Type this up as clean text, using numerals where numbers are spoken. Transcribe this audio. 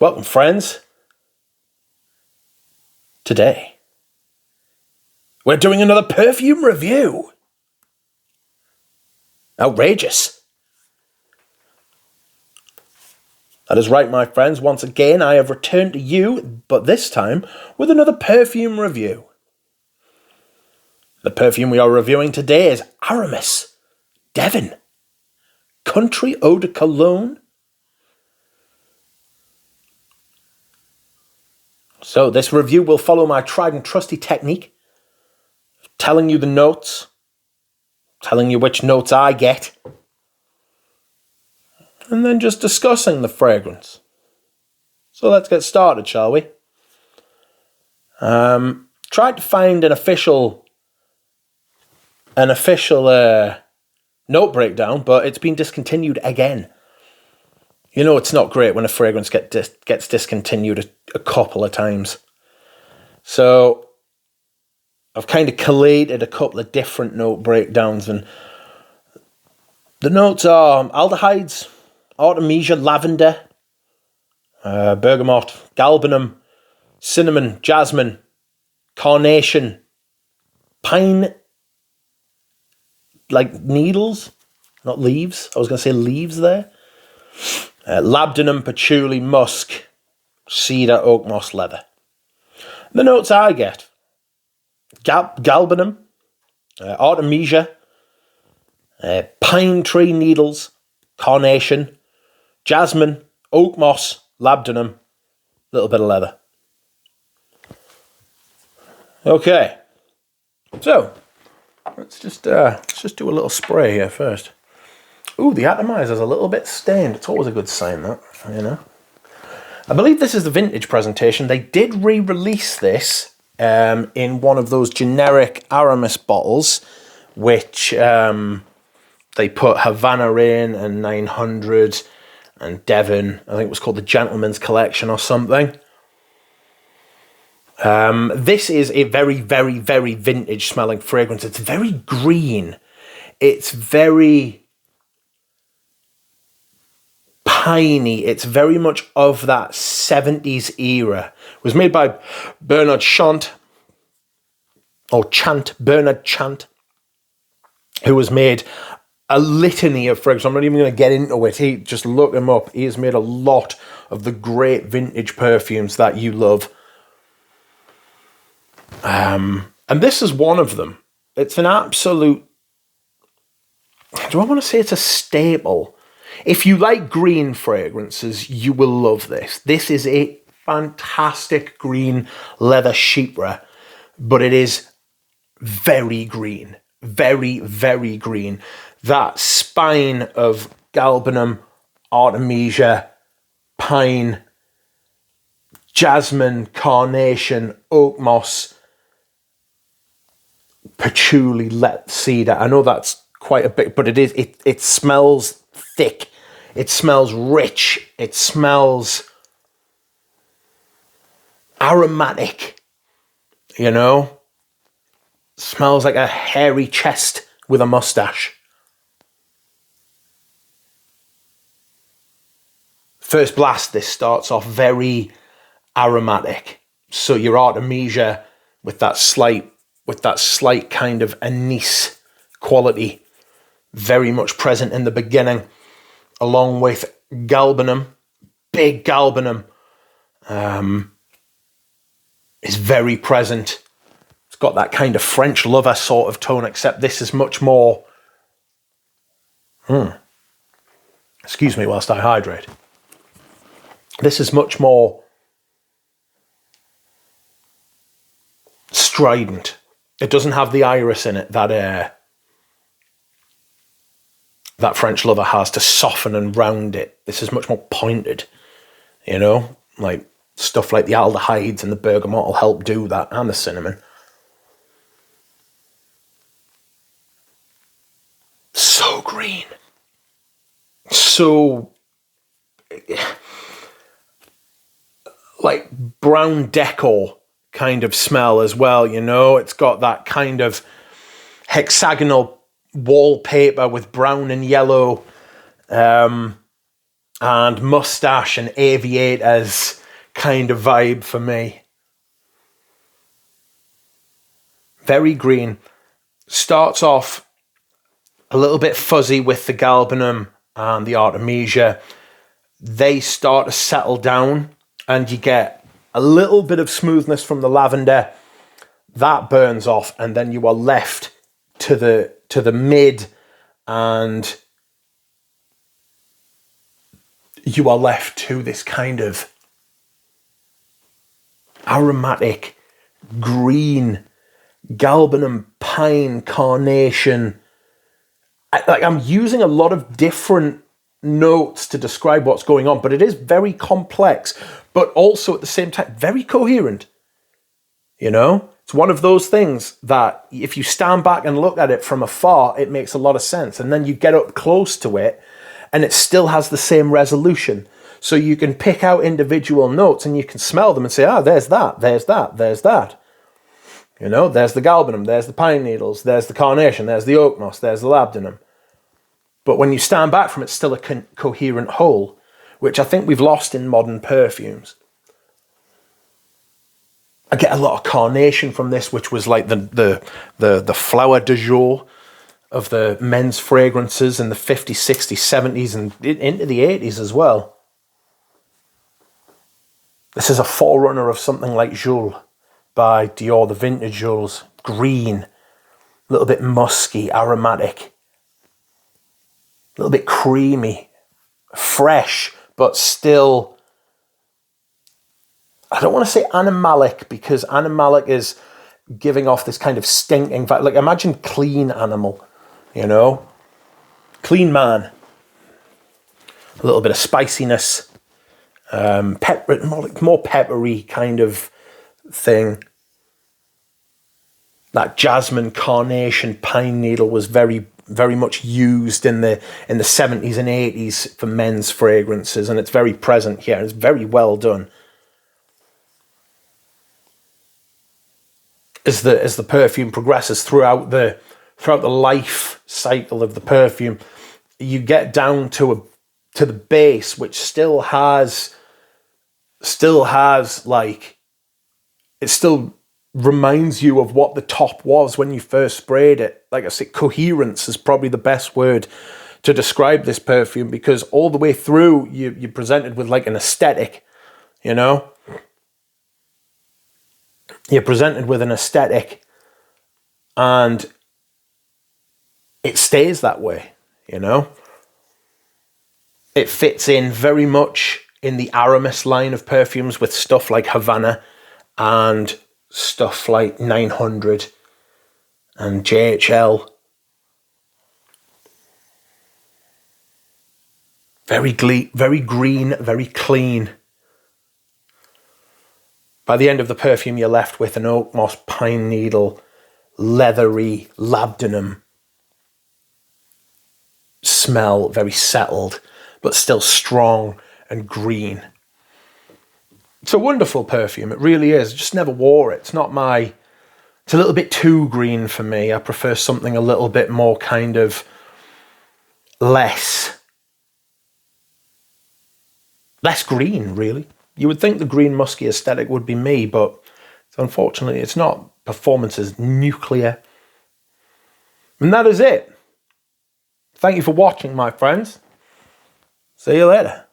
Welcome, friends. Today, we're doing another perfume review. Outrageous. That is right, my friends. Once again, I have returned to you, but this time with another perfume review. The perfume we are reviewing today is Aramis Devin Country Eau de Cologne. So this review will follow my tried and trusty technique of telling you the notes, telling you which notes I get, and then just discussing the fragrance. So let's get started, shall we? Tried to find an official note breakdown, but it's been discontinued again. You know it's not great when a fragrance gets discontinued a couple of times. So I've kind of collated a couple of different note breakdowns, and the notes are aldehydes, artemisia, lavender, bergamot, galbanum, cinnamon, jasmine, carnation, pine, like needles, not leaves. I was going to say leaves there. Labdanum, patchouli, musk, cedar, oak moss, leather. The notes I get: galbanum, artemisia, pine tree needles, carnation, jasmine, oak moss, labdanum, a little bit of leather. Okay, so let's just do a little spray here first. Ooh, the atomizer's a little bit stained. It's always a good sign, that, you know. I believe this is the vintage presentation. They did re-release this in one of those generic Aramis bottles, which they put Havana in and 900 and Devin. I think it was called the Gentleman's Collection or something. This is a very, very, very vintage smelling fragrance. It's very green. It's very piney. It's very much of that 70s era. It was made by Bernard Chant, who has made a litany of fragrances. I'm not even going to get into it. Just look him up. He has made a lot of the great vintage perfumes that you love. And this is one of them. It's an absolute, do I want to say it's a staple? If you like green fragrances, you will love this. This is a fantastic green leather chypre, but it is very green. Very, very green. That spine of galbanum, artemisia, pine, jasmine, carnation, oak moss, patchouli, cedar. I know that's quite a bit, but it smells thick. It smells rich. It smells aromatic. You know? Smells like a hairy chest with a mustache. First blast, this starts off very aromatic. So your artemisia with that slight kind of anise quality, very much present in the beginning, along with galbanum. Big galbanum is very present. It's got that kind of French lover sort of tone, except this is much more, excuse me whilst I hydrate. This is much more strident. It doesn't have the iris in it that French lover has to soften and round it. This is much more pointed, you know? Like stuff like the aldehydes and the bergamot will help do that, and the cinnamon. So green. So like brown decor kind of smell as well, you know? It's got that kind of hexagonal wallpaper with brown and yellow and mustache and aviators kind of vibe for me. Very green. Starts off a little bit fuzzy with the galbanum and the artemisia. They start to settle down and you get a little bit of smoothness from the lavender. That burns off, and then you are left to the mid, and you are left to this kind of aromatic green galbanum, pine, carnation. I'm using a lot of different notes to describe what's going on, but it is very complex, but also at the same time very coherent. You know, it's one of those things that if you stand back and look at it from afar, it makes a lot of sense, and then you get up close to it and it still has the same resolution. So you can pick out individual notes and you can smell them and say, there's that, there's that, there's that. You know, there's the galbanum, there's the pine needles, there's the carnation, there's the oak moss, there's the labdanum. But when you stand back from it, it's still a coherent whole, which I think we've lost in modern perfumes. I get a lot of carnation from this, which was like the flower du jour of the men's fragrances in the 50s, 60s, 70s, and into the 80s as well. This is a forerunner of something like Jules by Dior, the vintage Jules. Green, a little bit musky, aromatic, a little bit creamy, fresh, but still, I don't want to say animalic, because animalic is giving off this kind of stinking vibe. Like, imagine clean animal, you know? Clean man. A little bit of spiciness. Pepper, more peppery kind of thing. That jasmine, carnation, pine needle was very, very much used in the 70s and 80s for men's fragrances, and it's very present here. It's very well done. As the perfume progresses throughout the life cycle of the perfume, you get down to the base, which still has like, it still reminds you of what the top was when you first sprayed it. Like I said, coherence is probably the best word to describe this perfume, because all the way through you're presented with like an aesthetic, you know? You're presented with an aesthetic, and it stays that way, you know? It fits in very much in the Aramis line of perfumes with stuff like Havana and stuff like 900 and JHL. Very green, very clean. By the end of the perfume, you're left with an oak moss, pine needle, leathery labdanum smell, very settled, but still strong and green. It's a wonderful perfume, it really is. I just never wore it. It's a little bit too green for me. I prefer something a little bit more kind of less green, really. You would think the green musky aesthetic would be me, but unfortunately it's not. Performance is nuclear. And that is it. Thank you for watching, my friends. See you later.